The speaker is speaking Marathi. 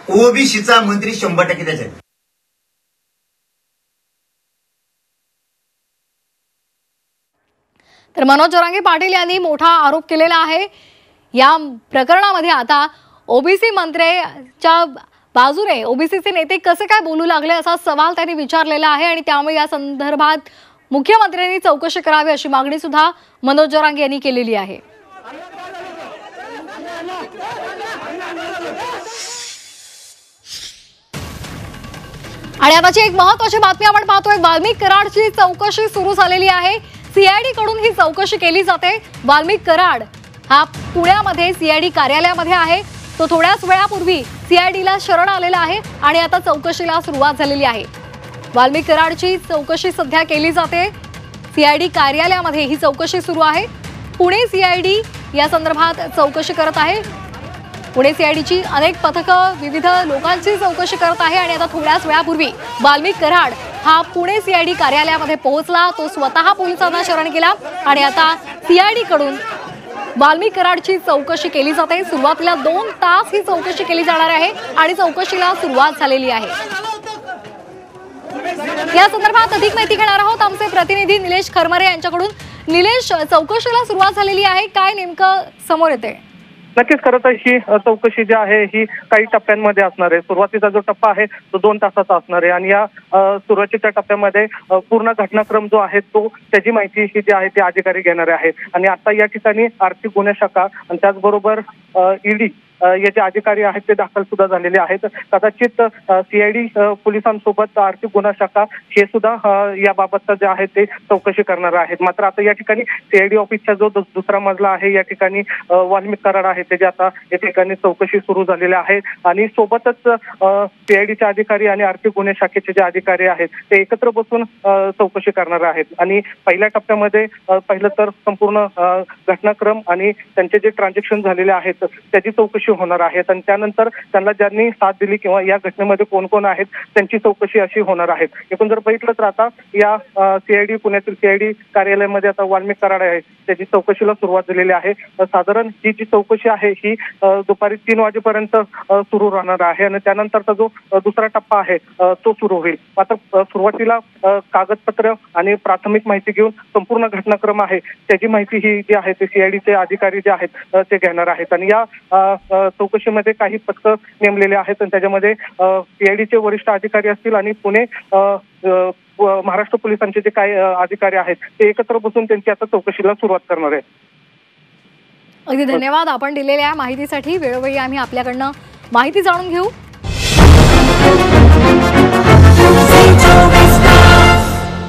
ओबीसीचा मंत्री 100% त्याच्यात. तर मनोज जरांगे पाटील यांनी मोठा आरोप केलेला आहे या प्रकरणामध्ये. आता ओबीसी मंत्र्यांच्या बाजूने ओबीसीचे नेते कसे काय बोलू लागले असा सवाल त्यांनी विचारलेला आहे आणि त्यामुळे या संदर्भात मुख्यमंत्र्यांनी चौकशी करावी अशी मागणी सुद्धा मनोज जरांगे यांनी केलेली आहे. आणि आताची एक महत्त्वाची बातमी आपण पाहतोय. वाल्मिक कराडची चौकशी सुरू झालेली आहे. सीआयडी कडून ही चौकशी केली जाते. वाल्मिक कराड हा पुण्यामध्ये सीआयडी कार्यालयामध्ये आहे. तो थोड्याच वेळापूर्वी सीआयडीला शरण आलेला आहे आणि आता चौकशीला सुरुवात झालेली आहे. वाल्मिक कराडची चौकशी सध्या केली जाते. सीआयडी कार्यालयामध्ये ही चौकशी सुरू आहे. पुणे सीआयडी या संदर्भात चौकशी करत आहे. पुणे सीआयडीची अनेक पथकं विविध लोकांची चौकशी करत आहे आणि आता थोड्याच वेळापूर्वी वाल्मिक कराड हा पुणे सीआयडी कार्यालयामध्ये पोहोचला. तो स्वतः पोलिसांना शरण गेला आणि आता सीआयडी कडून वाल्मिक कराडची चौकशी केली जाते. सुरुवातीला 2 तास ही चौकशी केली जाणार आहे आणि चौकशीला सुरुवात झालेली आहे. या संदर्भात अधिक माहिती घेणार आहोत आमचे प्रतिनिधी निलेश खरमरे यांच्याकडून. निलेश, चौकशीला सुरुवात झालेली आहे, काय नेमकं समोर येते? नक्कीच खरं तर ही चौकशी जी आहे ही काही टप्प्यांमध्ये असणार आहे. सुरुवातीचा जो टप्पा आहे तो 2 तासाचा असणार आहे आणि या सुरुवातीच्या टप्प्यामध्ये पूर्ण घटनाक्रम जो आहे तो त्याची माहिती ही जी आहे ती अधिकारी घेणार आहे. आणि आता या ठिकाणी आर्थिक गुन्हे शाखा आणि त्याचबरोबर ईडी याचे अधिकारी आहेत ते दाखल सुद्धा झालेले आहेत. कदाचित सीआयडी पोलिसांसोबत आर्थिक गुन्हा शाखा हे सुद्धा याबाबतचं जे आहे ते चौकशी करणार आहेत. मात्र आता या ठिकाणी सीआयडी ऑफिसचा जो दुसरा मजला आहे या ठिकाणी वाल्मिक कराड आहे त्याची आता या ठिकाणी चौकशी सुरू झालेली आहे आणि सोबतच सीआयडीचे अधिकारी आणि आर्थिक गुन्हे शाखेचे जे अधिकारी आहेत ते एकत्र बसून चौकशी करणार आहेत. आणि पहिल्या टप्प्यामध्ये पहिलं तर संपूर्ण घटनाक्रम आणि त्यांचे जे ट्रान्झॅक्शन झालेले आहेत त्याची चौकशी होणार आहेत आणि त्यानंतर त्यांना ज्यांनी साथ दिली किंवा या घटनेमध्ये कोण कोण आहेत त्यांची चौकशी अशी होणार आहे. एकूण जर बघितलं तर आता या सीआयडी पुण्यातील सीआयडी कार्यालयामध्ये आता वाल्मिक कराड आहे त्याची चौकशीला सुरुवात झालेली आहे. साधारण ही जी चौकशी आहे ही दुपारी 3 वाजेपर्यंत सुरू राहणार आहे आणि त्यानंतरचा जो दुसरा टप्पा आहे तो सुरू होईल. मात्र सुरुवातीला कागदपत्र आणि प्राथमिक माहिती घेऊन संपूर्ण घटनाक्रम आहे त्याची माहिती ही जी आहे ते सीआयडीचे अधिकारी जे आहेत ते घेणार आहेत. आणि या चौकशीमध्ये काही पथकं नेमलेले आहेत आणि त्याच्यामध्ये सीआयडीचे वरिष्ठ अधिकारी असतील आणि पुणे महाराष्ट्र पोलिसांचे जे काही अधिकारी आहेत ते एकत्र बसून त्यांची आता चौकशीला सुरुवात करणार आहे. अगदी धन्यवाद आपण दिलेल्या माहितीसाठी. वेळोवेळी आम्ही आपल्याकडनं माहिती जाणून घेऊ.